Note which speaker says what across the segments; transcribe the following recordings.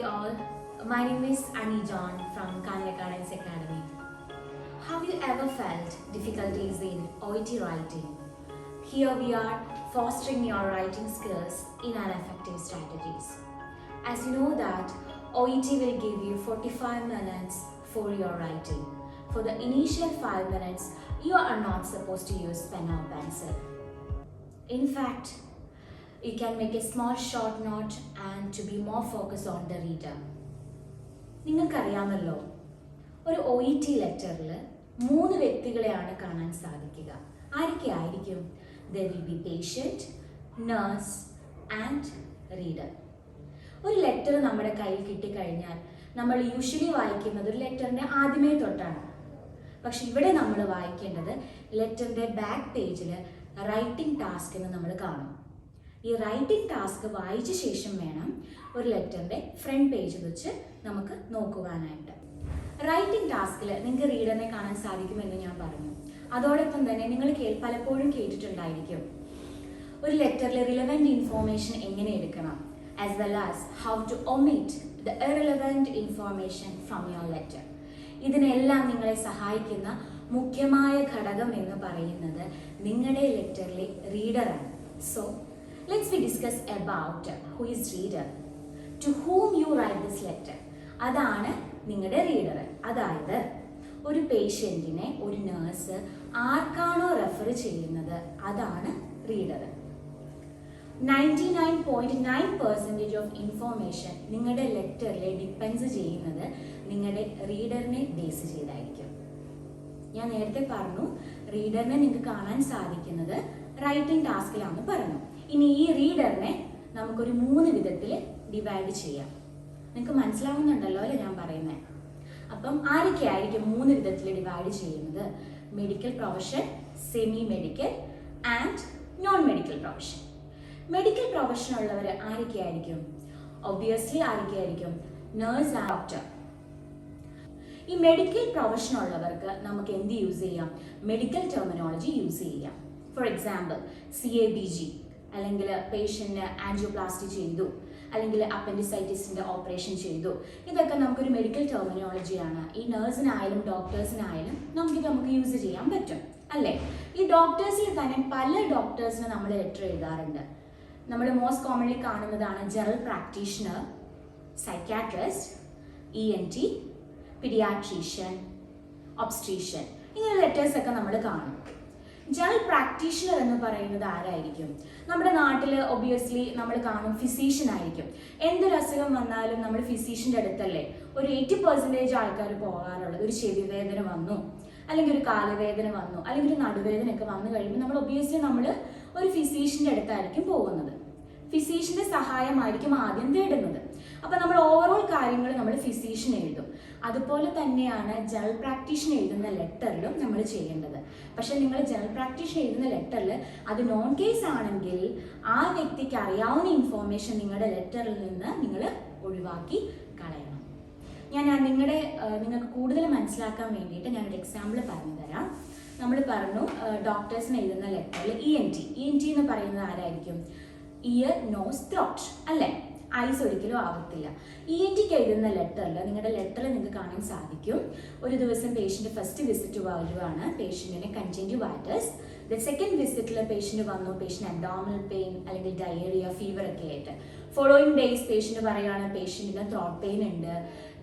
Speaker 1: Hi all, my name is Annie John from Kanjirakadans Academy. Have you ever felt difficulties in OET writing? Here we are fostering your writing skills in an effective strategies. As you know that OET will give you 45 minutes for your writing. For the initial 5 minutes, you are not supposed to use pen or pencil. In fact, you can make a small short note and to be more focused on the reader. നിങ്ങൾക്കറിയാമല്ലോ, ഒരു OET ലെറ്ററിൽ 3 വ്യക്തികളെയാണ് കാണാൻ സാധിക്കുക. ആരൊക്കെ ആയിരിക്കും? There will be patient, nurse and reader. ഒരു letter നമ്മുടെ കയ്യിൽ കിട്ടിക്കഴിഞ്ഞാൽ നമ്മൾ യൂഷ്വലി വായിക്കുന്നത് ഒരു ലെറ്ററിൻ്റെ ആദ്യമേ തൊട്ടാണ്. പക്ഷെ ഇവിടെ നമ്മൾ വായിക്കേണ്ടത് ലെറ്ററിൻ്റെ ബാക്ക് പേജിൽ റൈറ്റിംഗ് ടാസ്ക് എന്ന് നമ്മൾ കാണും. ഈ റൈറ്റിംഗ് ടാസ്ക് വായിച്ച ശേഷം വേണം ഒരു ലെറ്ററിൻ്റെ ഫ്രണ്ട് പേജ് വെച്ച് നമുക്ക് നോക്കുവാനായിട്ട്. റൈറ്റിംഗ് ടാസ്കിൽ നിങ്ങൾക്ക് റീഡറിനെ കാണാൻ സാധിക്കുമെന്ന് ഞാൻ പറഞ്ഞു. അതോടൊപ്പം തന്നെ നിങ്ങൾ പലപ്പോഴും കേട്ടിട്ടുണ്ടായിരിക്കും ഒരു ലെറ്ററിൽ റിലവൻറ്റ് ഇൻഫോർമേഷൻ എങ്ങനെ എടുക്കണം, as well as how to omit the irrelevant information from your letter. ഇതിനെല്ലാം നിങ്ങളെ സഹായിക്കുന്ന മുഖ്യമായ ഘടകം എന്ന് പറയുന്നത് നിങ്ങളുടെ ലെറ്ററിലെ റീഡറാണ്. So let's we discuss about who is reader, to whom you write this letter. അതാണ് നിങ്ങളുടെ റീഡർ. അതായത് ഒരു പേഷ്യൻറ്റിനെ ഒരു നേഴ്സ് ആർക്കാണോ റെഫർ ചെയ്യുന്നത് അതാണ് റീഡർ. 99.9% ഓഫ് ഇൻഫോർമേഷൻ നിങ്ങളുടെ ലെറ്ററിൽ ഡിപ്പെൻസ് ചെയ്യുന്നത് നിങ്ങളുടെ റീഡറിനെ ബേസ് ചെയ്തായിരിക്കും. ഞാൻ നേരത്തെ പറഞ്ഞു റീഡറിനെ നിങ്ങൾക്ക് കാണാൻ സാധിക്കുന്നത് റൈറ്റിംഗ് ടാസ്കിലാണെന്ന് പറഞ്ഞു. ഇനി ഈ റീഡറിനെ നമുക്കൊരു 3 വിധത്തിൽ ഡിവൈഡ് ചെയ്യാം. നിങ്ങൾക്ക് മനസ്സിലാവുന്നുണ്ടല്ലോ അല്ലേ ഞാൻ പറയുന്നത്? അപ്പം ആരൊക്കെ ആയിരിക്കും 3 വിധത്തിൽ ഡിവൈഡ് ചെയ്യുന്നത്? Medical profession, semi medical and non medical profession. Medical profession ഉള്ളവർ ആരൊക്കെ ആയിരിക്കും? ഒബ്വിയസ്ലി ആരൊക്കെ ആയിരിക്കും? Nurse and doctor. ഈ മെഡിക്കൽ പ്രൊഫഷൻ ഉള്ളവർക്ക് നമുക്ക് എന്ത് യൂസ് ചെയ്യാം? മെഡിക്കൽ ടെർമിനോളജി യൂസ് ചെയ്യാം. ഫോർ എക്സാമ്പിൾ CABG, അല്ലെങ്കിൽ പേഷ്യൻറ്റിന് ആൻജിയോപ്ലാസ്റ്റി ചെയ്തു, അല്ലെങ്കിൽ അപ്പൻഡിസൈറ്റിസിൻ്റെ ഓപ്പറേഷൻ ചെയ്തു. ഇതൊക്കെ നമുക്കൊരു മെഡിക്കൽ ടെർമിനോളജിയാണ്. ഈ നേഴ്സിനായാലും ഡോക്ടേഴ്സിനായാലും നമുക്ക് യൂസ് ചെയ്യാൻ പറ്റും അല്ലേ? ഈ ഡോക്ടേഴ്സിൽ തന്നെ പല ഡോക്ടേഴ്സിന് നമ്മൾ ലെറ്റർ എഴുതാറുണ്ട്. നമ്മൾ മോസ്റ്റ് കോമൺലി കാണുന്നതാണ് general practitioner, psychiatrist, ENT, paediatrician, obstetrician. ഇങ്ങനെ ലെറ്റേഴ്സൊക്കെ നമ്മൾ കാണും. ജനറൽ പ്രാക്ടീഷണർ എന്ന് പറയുന്നത് ആരായിരിക്കും? നമ്മുടെ നാട്ടിൽ ഒബ്വിയസ്ലി നമ്മൾ കാണും ഫിസീഷ്യൻ ആയിരിക്കും. എന്തൊരു അസുഖം വന്നാലും നമ്മൾ ഫിസീഷ്യൻ്റെ അടുത്തല്ലേ ഒരു 80% ആൾക്കാർ പോകാറുള്ളത്. ഒരു ചെവി വേദന വന്നു, അല്ലെങ്കിൽ ഒരു കാലുവേദന വന്നു, അല്ലെങ്കിൽ ഒരു നടുവേദനയൊക്കെ വന്നു കഴിയുമ്പോൾ നമ്മൾ ഒബ്വിയസ്ലി നമ്മൾ ഒരു ഫിസീഷ്യൻ്റെ അടുത്തായിരിക്കും പോകുന്നത്. ഫിസീഷ്യൻ്റെ സഹായമായിരിക്കും ആദ്യം തേടുന്നത്. അപ്പോൾ നമ്മൾ ഓവറോൾ കാര്യങ്ങൾ നമ്മൾ ഫിസീഷ്യൻ എഴുതും. അതുപോലെ തന്നെയാണ് ജനറൽ പ്രാക്ടീഷൻ എഴുതുന്ന ലെറ്ററിലും നമ്മൾ ചെയ്യേണ്ടത്. പക്ഷേ നിങ്ങൾ ജനറൽ പ്രാക്ടീഷൻ എഴുതുന്ന ലെറ്ററിൽ അത് നോൺ കേസ് ആണെങ്കിൽ ആ വ്യക്തിക്ക് അറിയാവുന്ന ഇൻഫോർമേഷൻ നിങ്ങളുടെ ലെറ്ററിൽ നിന്ന് നിങ്ങൾ ഒഴിവാക്കി കളയണം. നിങ്ങൾക്ക് കൂടുതൽ മനസ്സിലാക്കാൻ വേണ്ടിയിട്ട് ഞാനൊരു എക്സാമ്പിൾ പറഞ്ഞു തരാം. നമ്മൾ പറഞ്ഞു ഡോക്ടേഴ്സിന് എഴുതുന്ന ലെറ്ററിൽ ENT എന്ന് പറയുന്നത് ആരായിരിക്കും? ഇയർ, നോസ്, ത്രോട്ട് അല്ലേ? ഐസ് ഒരിക്കലും ആവത്തില്ല. ENTക്ക് എഴുതുന്ന ലെറ്ററിൽ നിങ്ങളുടെ ലെറ്ററിൽ നിങ്ങൾക്ക് കാണാൻ സാധിക്കും ഒരു ദിവസം പേഷ്യൻ്റ് ഫസ്റ്റ് വിസിറ്റ് വരുവാണ്, പേഷ്യൻറ്റിന് കൺജങ്ക്റ്റിവൈറ്റിസ്. സെക്കൻഡ് വിസിറ്റിൽ പേഷ്യൻ്റ് വന്നു, പേഷ്യൻ്റ് അബ്ഡോമിനൽ പെയിൻ അല്ലെങ്കിൽ ഡയേറിയ, ഫീവർ ഒക്കെ ആയിട്ട്. ഫോളോയിങ് ഡേയ്സ് പേഷ്യൻ്റ് പറയുകയാണ് പേഷ്യൻറ്റിന് ത്രോട്ട് പെയിൻ ഉണ്ട്,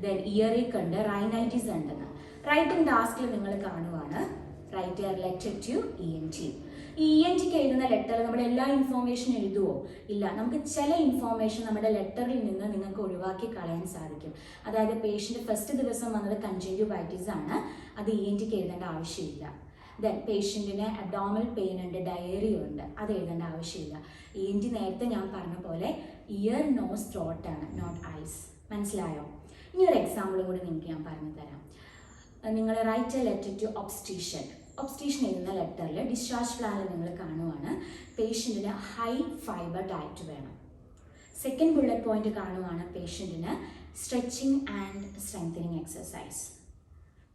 Speaker 1: ദെൻ ഇയറേക്ക് ഉണ്ട്, റൈനൈറ്റിസ് ഉണ്ടെന്ന്. റൈറ്റിംഗ് ടാസ്കിൽ നിങ്ങൾ കാണുവാണ് write a letter to ENT. ഈ ENTക്ക് എഴുതുന്ന ലെറ്ററിൽ നമ്മൾ എല്ലാ ഇൻഫോർമേഷൻ എഴുതുമോ? ഇല്ല. നമുക്ക് ചില ഇൻഫോർമേഷൻ നമ്മുടെ ലെറ്ററിൽ നിന്ന് നിങ്ങൾക്ക് ഒഴിവാക്കി കളയാൻ സാധിക്കും. അതായത് പേഷ്യൻ്റ് ഫസ്റ്റ് ദിവസം വന്നത് കൺജങ്ക്റ്റിവൈറ്റിസ് ആണ്, അത് ENTക്ക് എഴുതേണ്ട ആവശ്യമില്ല. ദെൻ പേഷ്യൻറ്റിന് അബ്ഡോമിനൽ പെയിൻ ഉണ്ട്, ഡയേറിയ ഉണ്ട്, അത് എഴുതേണ്ട ആവശ്യമില്ല. ENT നേരത്തെ ഞാൻ പറഞ്ഞ പോലെ ഇയർ, നോസ്, ത്രോട്ട് ആണ്, നോട്ട് ഐസ്. മനസ്സിലായോ? ഇനി ഒരു എക്സാമ്പിൾ കൂടി നിങ്ങൾക്ക് ഞാൻ പറഞ്ഞു തരാം. നിങ്ങൾ write a letter to obstetrician എഴുതുന്ന ലെറ്ററിൽ ഡിസ്ചാർജ് പ്ലാനിൽ നിങ്ങൾ കാണുവാണ് പേഷ്യൻറ്റിന് ഹൈ ഫൈബർ ഡയറ്റ് വേണം. സെക്കൻഡ് ബുള്ളറ്റ് പോയിന്റ് കാണുവാണ് പേഷ്യൻറ്റിന് സ്ട്രെച്ചിങ് ആൻഡ് സ്ട്രെങ്തനിങ് എക്സസൈസ്.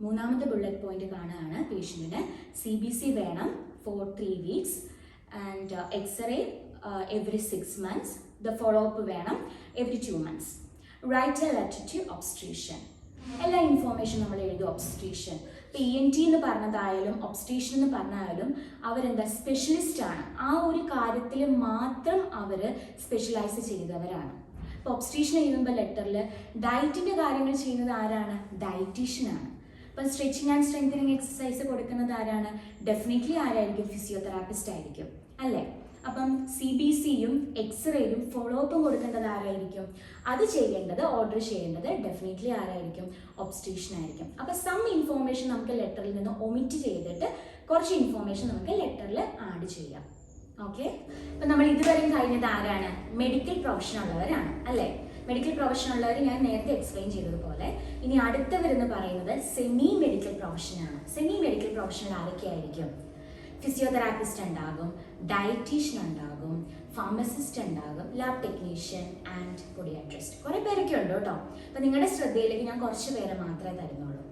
Speaker 1: മൂന്നാമത്തെ ബുള്ളറ്റ് പോയിന്റ് കാണുകയാണ് പേഷ്യൻറ്റിന് CBC വേണം for 3 weeks and X ray every 6 months. The follow-up വേണം every 2 months. Write a letter to obstetrician. എല്ലാ ഇൻഫോർമേഷൻ നമ്മൾ എഴുതും ഒബ്സ്ട്രീഷ്യൻ. ഇപ്പോൾ ENT എന്ന് പറഞ്ഞതായാലും ഒബ്സ്ട്രീഷ്യൻ എന്ന് പറഞ്ഞാലും അവരെന്താ സ്പെഷ്യലിസ്റ്റ് ആണ്. ആ ഒരു കാര്യത്തിൽ മാത്രം അവർ സ്പെഷ്യലൈസ് ചെയ്തവരാണ്. ഇപ്പോൾ ഒബ്സ്ട്രീഷ്യൻ എഴുതുമ്പോൾ ലെറ്ററിൽ ഡയറ്റിൻ്റെ കാര്യങ്ങൾ ചെയ്യുന്നത് ആരാണ്? ഡയറ്റീഷ്യനാണ്. ഇപ്പോൾ സ്ട്രെച്ചിങ് ആൻഡ് സ്ട്രെങ്തനിങ് എക്സസൈസ് കൊടുക്കുന്നത് ആരാണ്? ഡെഫിനറ്റ്ലി ആരായിരിക്കും? ഫിസിയോതെറാപ്പിസ്റ്റ് ആയിരിക്കും അല്ലേ? അപ്പം CBCയും എക്സ്റേയും ഫോളോ അപ്പും കൊടുക്കേണ്ടത് ആരായിരിക്കും? അത് ചെയ്യേണ്ടത്, ഓർഡർ ചെയ്യേണ്ടത് ഡെഫിനറ്റ്ലി ആരായിരിക്കും? ഒബ്സ്ട്രീഷ്യൻ ആയിരിക്കും. അപ്പം സം ഇൻഫോർമേഷൻ നമുക്ക് ലെറ്ററിൽ നിന്ന് ഒമിറ്റ് ചെയ്തിട്ട് കുറച്ച് ഇൻഫോർമേഷൻ നമുക്ക് ലെറ്ററിൽ ആഡ് ചെയ്യാം. ഓക്കെ, അപ്പം നമ്മൾ ഇതുവരെയും കഴിഞ്ഞത് ആരാണ്? മെഡിക്കൽ പ്രൊഫഷൻ ഉള്ളവരാണ് അല്ലേ? മെഡിക്കൽ പ്രൊഫഷൻ ഉള്ളവർ ഞാൻ നേരത്തെ എക്സ്പ്ലെയിൻ ചെയ്തതുപോലെ. ഇനി അടുത്തവരെന്ന് പറയുന്നത് സെമി മെഡിക്കൽ പ്രൊഫഷനാണ്. സെമി മെഡിക്കൽ പ്രൊഫഷനിൽ ആരൊക്കെയായിരിക്കും? ഫിസിയോതെറാപ്പിസ്റ്റ് ഉണ്ടാകും, ഡയറ്റീഷ്യൻ ഉണ്ടാകും, ഫാർമസിസ്റ്റ് ഉണ്ടാകും, ലാബ് ടെക്നീഷ്യൻ ആൻഡ് പൊഡിയാട്രിസ്റ്റ്. കുറേ പേരൊക്കെ ഉണ്ട് കേട്ടോ. അപ്പം നിങ്ങളുടെ ശ്രദ്ധയിലേക്ക് ഞാൻ കുറച്ച് പേരെ മാത്രമേ തരുന്നുള്ളൂ.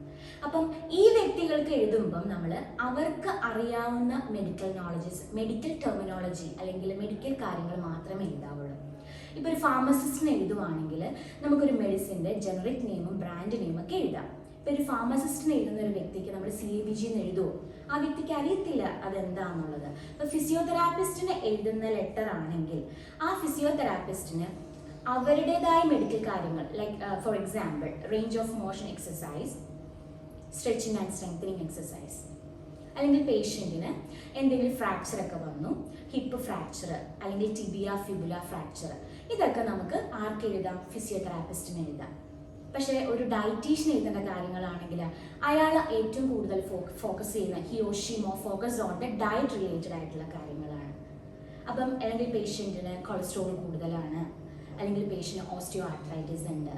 Speaker 1: അപ്പം ഈ വ്യക്തികൾക്ക് എഴുതുമ്പം നമ്മൾ അവർക്ക് അറിയാവുന്ന മെഡിക്കൽ നോളജസ്, മെഡിക്കൽ ടെർമിനോളജി അല്ലെങ്കിൽ മെഡിക്കൽ കാര്യങ്ങൾ മാത്രമേ എഴുതാവുള്ളൂ. ഇപ്പോൾ ഒരു ഫാർമസിസ്റ്റിന് എഴുതുവാണെങ്കിൽ നമുക്കൊരു മെഡിസിൻ്റെ ജനറിക് നെയിമും ബ്രാൻഡ് നെയിമും ഒക്കെ എഴുതാം. ഇപ്പോൾ ഒരു ഫാർമസിസ്റ്റിന് എഴുതുന്ന ഒരു വ്യക്തിക്ക് നമ്മൾ CABG എന്ന് എഴുതുമോ? ആ വ്യക്തിക്ക് അറിയത്തില്ല അതെന്താണെന്നുള്ളത്. ഇപ്പോൾ ഫിസിയോതെറാപ്പിസ്റ്റിന് എഴുതുന്ന ലെറ്റർ ആണെങ്കിൽ ആ ഫിസിയോതെറാപ്പിസ്റ്റിന് അവരുടേതായ മെഡിക്കൽ കാര്യങ്ങൾ like for example range of motion exercise, stretching and strengthening exercise, അല്ലെങ്കിൽ പേഷ്യൻറ്റിന് എന്തെങ്കിലും ഫ്രാക്ചറൊക്കെ വന്നു, ഹിപ്പ് ഫ്രാക്ചർ അല്ലെങ്കിൽ ടിബിയ ഫിബുല ഫ്രാക്ചർ, ഇതൊക്കെ നമുക്ക് ആർക്ക് എഴുതാം? ഫിസിയോതെറാപ്പിസ്റ്റിന് എഴുതാം. പക്ഷേ ഒരു ഡയറ്റീഷ്യൻ എഴുതേണ്ട കാര്യങ്ങളാണെങ്കിൽ അയാൾ ഏറ്റവും കൂടുതൽ ഫോക്കസ് ചെയ്യുന്ന he or Xi more focus on the diet related ആയിട്ടുള്ള കാര്യങ്ങളാണ്. അപ്പം അല്ലെങ്കിൽ പേഷ്യൻറ്റിന് കൊളസ്ട്രോൾ കൂടുതലാണ്, അല്ലെങ്കിൽ പേഷ്യൻറ്റ് ഓസ്റ്റിയോ ആർത്രൈറ്റിസ് ഉണ്ട്,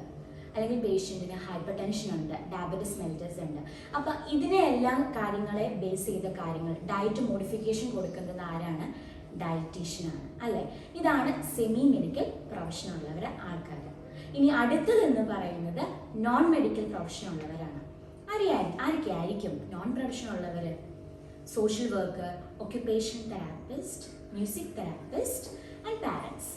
Speaker 1: അല്ലെങ്കിൽ പേഷ്യൻറ്റിന് ഹൈപ്പർ ടെൻഷൻ ഉണ്ട്, ഡയബറ്റിസ് മെലിറ്റസ് ഉണ്ട്. അപ്പം ഇതിനെല്ലാം കാര്യങ്ങളെ ബേസ് ചെയ്ത കാര്യങ്ങൾ ഡയറ്റ് മോഡിഫിക്കേഷൻ കൊടുക്കുന്നത് ആരാണ്? ഡയറ്റീഷ്യനാണ് അല്ലേ? ഇതാണ് സെമി മെഡിക്കൽ പ്രൊഫഷൻ ഉള്ളവരെ ആൾക്കാർ. ഇനി അടുത്തതെന്ന് പറയുന്നത് നോൺ മെഡിക്കൽ പ്രൊഫഷൻ ഉള്ളവരാണ്. ആരൊക്കെയായിരിക്കും നോൺ പ്രൊഫഷൻ ഉള്ളവർ? Social worker, occupational therapist, music therapist and parents.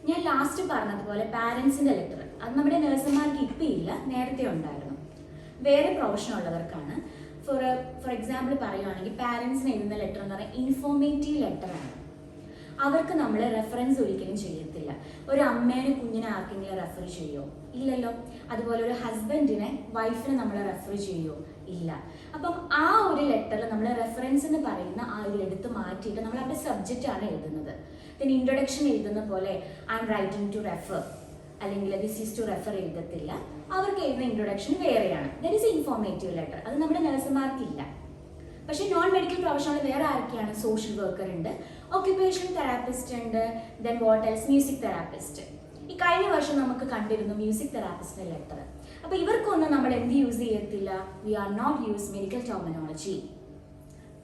Speaker 1: ഞാൻ ലാസ്റ്റ് പറഞ്ഞതുപോലെ പാരൻസിൻ്റെ ലെറ്റർ അത് നമ്മുടെ നഴ്സുമാർക്ക് ഇപ്പം ഇല്ല, നേരത്തെ ഉണ്ടായിരുന്നു. വേറെ പ്രൊഫഷൻ ഉള്ളവർക്കാണ്. ഫോർ എക്സാമ്പിൾ പറയുകയാണെങ്കിൽ പാരൻസിന് എഴുതുന്ന ലെറ്റർ എന്ന് പറഞ്ഞാൽ ഇൻഫോർമേറ്റീവ് ലെറ്ററാണ്. അവർക്ക് നമ്മൾ റെഫറൻസ് ഒരിക്കലും ചെയ്യത്തില്ല. ഒരു അമ്മേനെ കുഞ്ഞിനെ ആർക്കെങ്കിലും റെഫർ ചെയ്യുമോ? ഇല്ലല്ലോ. അതുപോലെ ഒരു ഹസ്ബൻഡിനെ വൈഫിനെ നമ്മൾ റെഫർ ചെയ്യുമോ? ഇല്ല. അപ്പം ആ ഒരു ലെറ്ററിൽ നമ്മൾ റെഫറൻസ് എന്ന് പറയുന്ന ആ ഒരു എടുത്ത് മാറ്റിയിട്ട് നമ്മൾ അവരുടെ സബ്ജക്റ്റാണ് എഴുതുന്നത്. പിന്നെ ഇൻട്രൊഡക്ഷൻ എഴുതുന്ന പോലെ I am writing to refer അല്ലെങ്കിൽ ദിസ് ഈസ് ടു റെഫർ എഴുതത്തില്ല. അവർക്ക് എഴുതുന്ന ഇൻട്രൊഡക്ഷൻ വേറെയാണ്. That is informative letter. അത് നമ്മുടെ നഴ്സുമാർക്കില്ല. പക്ഷേ നോൺ മെഡിക്കൽ പ്രൊഫഷണൽ വേറെ ആരൊക്കെയാണ്? സോഷ്യൽ വർക്കർ ഉണ്ട്, ഒക്യുപേഷണൽ തെറാപ്പിസ്റ്റ് ഉണ്ട്, then what else? Music therapist. ഈ കഴിഞ്ഞ വർഷം നമുക്ക് കണ്ടിരുന്നു മ്യൂസിക് തെറാപ്പിസ്റ്റിന്റെ ലെറ്റർ. അപ്പോൾ ഇവർക്കൊന്നും നമ്മൾ എന്ത് യൂസ് ചെയ്യത്തില്ല? We are not use medical terminology.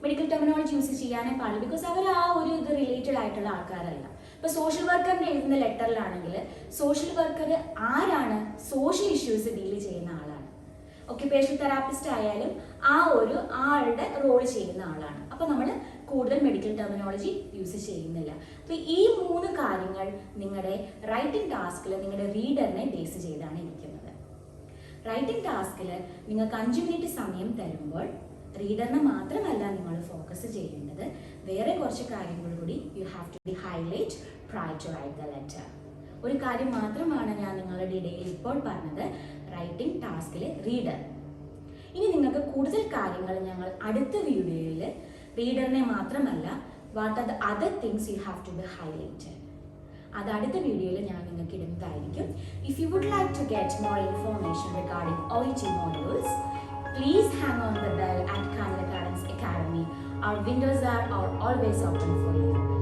Speaker 1: Medical terminology use ചെയ്യാനേ പാടില്ല. ബിക്കോസ് അവർ ആ ഒരു ഇത് റിലേറ്റഡ് ആയിട്ടുള്ള ആൾക്കാരല്ല. ഇപ്പോൾ സോഷ്യൽ വർക്കറിൻ്റെ എഴുതുന്ന ലെറ്ററിലാണെങ്കിൽ സോഷ്യൽ വർക്കർ ആരാണ്? സോഷ്യൽ ഇഷ്യൂസ് ഡീൽ ചെയ്യുന്ന ആളാണ്. ഒക്യുപേഷണൽ തെറാപ്പിസ്റ്റ് ആയാലും ആ ഒരു ആളുടെ റോൾ ചെയ്യുന്ന ആളാണ്. അപ്പോൾ നമ്മൾ കൂടുതൽ മെഡിക്കൽ ടെർമിനോളജി യൂസ് ചെയ്യുന്നില്ല. അപ്പോൾ ഈ 3 കാര്യങ്ങൾ നിങ്ങളുടെ റൈറ്റിംഗ് ടാസ്കിൽ നിങ്ങളുടെ റീഡറിനെ ബേസ് ചെയ്താണ് ഇരിക്കുന്നത്. റൈറ്റിംഗ് ടാസ്കിൽ നിങ്ങൾക്ക് 5 മിനിറ്റ് സമയം തരുമ്പോൾ റീഡറിനെ മാത്രമല്ല നിങ്ങൾ ഫോക്കസ് ചെയ്യേണ്ടത്, വേറെ കുറച്ച് കാര്യങ്ങൾ കൂടി you have to be highlight prior to write the letter. ഒരു കാര്യം മാത്രമാണ് ഞാൻ നിങ്ങളുടെ ഇടയിൽ ഇപ്പോൾ പറഞ്ഞത്, റൈറ്റിംഗ് ടാസ്കിലെ റീഡർ. ഇനി നിങ്ങൾക്ക് കൂടുതൽ കാര്യങ്ങൾ ഞങ്ങൾ അടുത്ത വീഡിയോയിൽ റീഡറിനെ മാത്രമല്ല what are the other things you have to be highlighted, അത് അടുത്ത വീഡിയോയിൽ ഞാൻ നിങ്ങൾക്ക് ഇടുന്നതായിരിക്കും. If you would like to get more information regarding OET modules, please hang on the bell at Kanjirakadans Academy. Our windows are always open for you.